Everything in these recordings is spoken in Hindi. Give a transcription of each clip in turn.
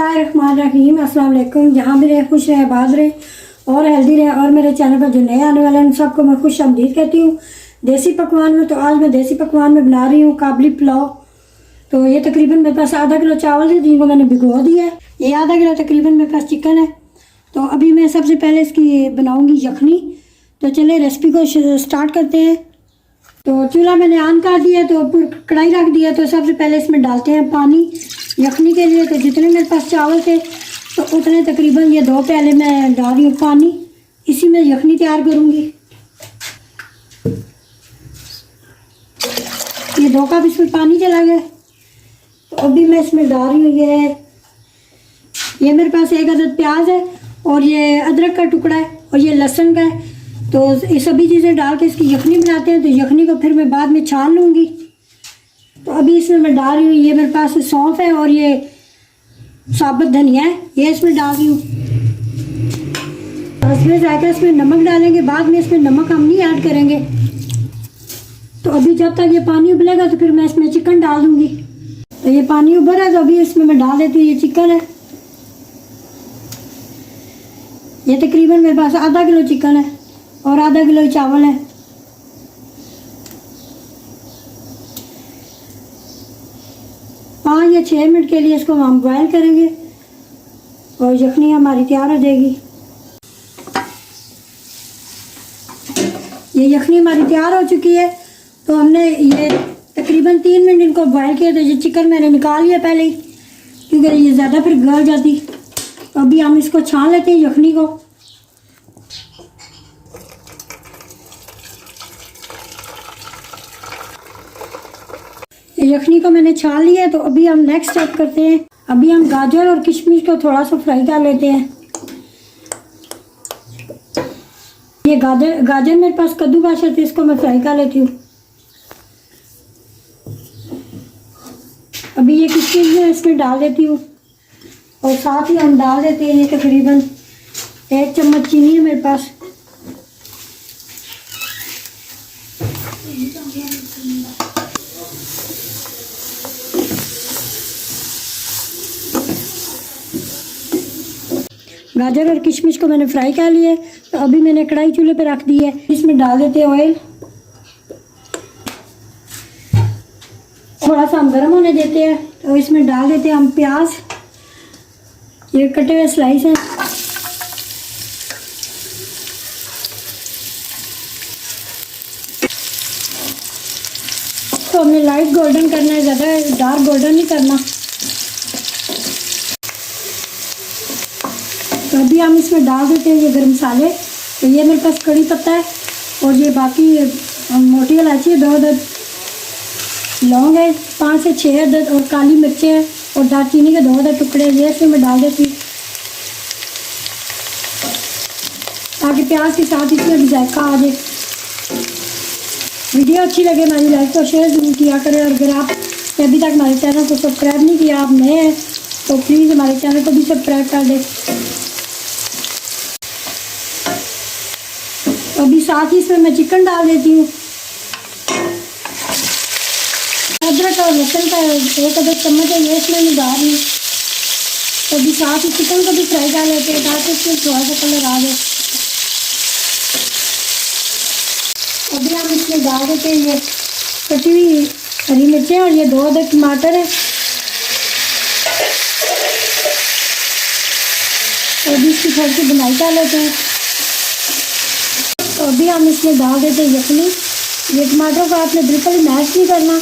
बिस्मिल्लाहिर्रहमानिर्रहीम। अस्सलाम वालेकुम। जहाँ भी रहे खुश रहे, आबाद रहे और हेल्दी रहे। और मेरे चैनल पर जो नए आने वाले हैं उन सबको मैं खुश आमदीद कहती हूँ। देसी पकवान में तो आज मैं देसी पकवान में बना रही हूँ काबली पुलाव। तो ये तकरीबन मेरे पास आधा किलो चावल है जिनको मैंने भिगो दिया है। ये आधा किलो तकरीबन मेरे पास चिकन है। तो अभी मैं सबसे पहले इसकी बनाऊँगी यखनी। तो चले रेसिपी को स्टार्ट करते हैं। तो चूल्हा मैंने ऑन कर दिया, तो कढ़ाई रख दिया। तो सबसे पहले इसमें डालते हैं पानी यखनी के लिए। तो जितने मेरे पास चावल थे तो उतने तकरीबन ये 2 प्याले मैं डाल रही हूँ पानी। इसी में यखनी तैयार करूँगी। ये 2 कप इसमें पानी चला गया। तो अभी मैं इसमें डाल रही हूँ ये मेरे पास 1 अदद प्याज है और ये अदरक का टुकड़ा है और ये लहसुन का है। तो ये सभी चीज़ें डाल के इसकी यखनी बनाते हैं। तो यखनी को फिर मैं बाद में छान लूँगी। तो अभी इसमें मैं डाल रही हूँ, ये मेरे पास सौंफ है और ये साबुत धनिया है, ये इसमें डाल रही हूँ। इसमें जाकर इसमें नमक डालेंगे, बाद में इसमें नमक हम नहीं ऐड करेंगे। तो अभी जब तक ये पानी उबलेगा तो फिर मैं इसमें चिकन डाल दूँगी। तो ये पानी उबल रहा है तो अभी इसमें मैं डाल देती हूँ ये चिकन है। ये तकरीबन मेरे पास आधा किलो चिकन है और आधा किलो चावल है। या 6 मिनट के लिए इसको हम बॉयल करेंगे और यखनी हमारी तैयार हो जाएगी। ये यखनी हमारी तैयार हो चुकी है। तो हमने ये तकरीबन 3 मिनट इनको बॉयल किया। तो ये चिकन मैंने निकाल लिया पहले ही, क्योंकि ये ज़्यादा फिर गल जाती। तो अभी हम इसको छान लेते हैं यखनी को। यखनी को मैंने छान लिया। तो अभी हम नेक्स्ट स्टेप करते हैं। अभी हम गाजर और किशमिश को थोड़ा सा फ्राई कर लेते हैं। ये गाजर मेरे पास कद्दूकस है तो इसको मैं फ्राई कर लेती हूँ। अभी ये किशमिश मैं इसमें डाल देती हूँ और साथ ही हम डाल देते हैं ये तकरीबन 1 चम्मच चीनी है मेरे पास। गाजर और किशमिश को मैंने फ्राई कर लिया है। तो अभी मैंने कढ़ाई चूल्हे पे रख दी है। इसमें डाल देते हैं ऑयल। थोड़ा सा हम गर्म होने देते हैं। तो इसमें डाल देते हैं हम प्याज, ये कटे हुए स्लाइस हैं। तो हमने लाइट गोल्डन करना है, ज़्यादा डार्क गोल्डन नहीं करना। तो अभी हम इसमें डाल देते हैं ये गरम मसाले। तो ये मेरे पास कड़ी पत्ता है और ये बाकी मोटी इलायची 2 अदद, लौंग है 5 से 6 अदद और काली मिर्चें हैं और दालचीनी के 2 अदद टुकड़े ये इसमें मैं डाल देती हूँ, ताकि प्याज के साथ इसमें भी जायका आ जाए। वीडियो अच्छी लगे हमारी लाइक और शेयर जरूर किया करें। और अगर आप अभी तक हमारे चैनल को सब्सक्राइब नहीं किया, आप नए हैं, तो प्लीज़ हमारे चैनल को भी सब्सक्राइब कर दें। अभी साथ ही इसमें मैं चिकन डाल देती हूँ। अदरक और लहसुन का 1 अदद चम्मच है, ये इसमें मैं डाल रही हूँ। तो अभी साथ ही चिकन को भी फ्राई कर लेते हैं ताकि इसमें थोड़ा सा कलर आ जाए। अभी हम इसमें डाल देते हैं ये कटी हुई हरी मिर्चें और ये 2 अदद टमाटर है। तो अभी इसकी थोड़ी सी बुनाई कर लेते हैं। तो अभी हम इसमें डाल देते हैं यखनी। ये टमाटरों को आपने बिल्कुल मैश नहीं करना,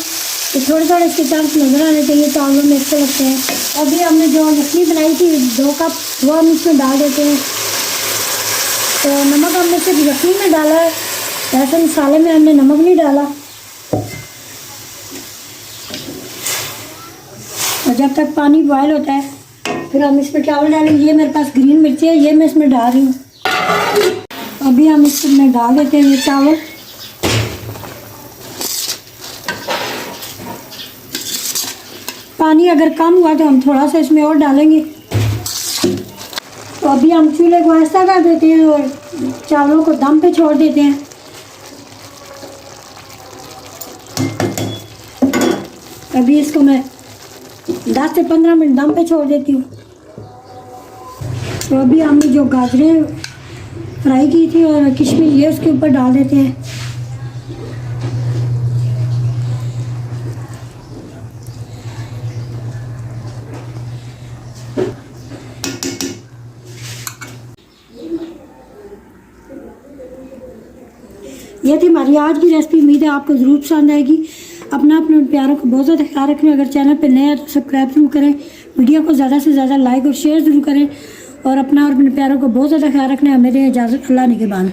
तो थोड़े थोड़े इसके चांस नज़र आने चाहिए, चावलों में अच्छे लगते हैं। अभी हमने जो यखनी बनाई थी 2 कप, वो हम इसमें डाल देते हैं। तो नमक हमने सिर्फ यखनी में डाला है, ऐसे मसाले में हमने नमक नहीं डाला। और जब तक पानी बॉयल होता है फिर हम इसमें चावल डालेंगे। ये मेरे पास ग्रीन मिर्ची है, ये मैं इसमें डाल रही हूँ। अभी हम इसमें डाल देते हैं ये चावल। पानी अगर कम हुआ तो हम थोड़ा सा इसमें और डालेंगे। तो अभी हम चूल्हे को ऐसा कर देते हैं और चावलों को दम पे छोड़ देते हैं। अभी इसको मैं 10 से 15 मिनट दम पे छोड़ देती हूँ। तो अभी हमने जो गाजरें फ्राई की थी और किशमिश ये उसके ऊपर डाल देते हैं। ये थी हमारी आज की रेसिपी। उम्मीद है आपको ज़रूर पसंद आएगी। अपना अपने प्यारों को बहुत ज़्यादा ख्याल रखें। अगर चैनल पर नए हैं तो सब्सक्राइब जरूर करें, वीडियो को ज़्यादा से ज़्यादा लाइक और शेयर ज़रूर करें और अपना और अपने प्यारों को बहुत ज़्यादा ख्याल रखना है। हमें इजाज़त, अल्लाह निगहबान।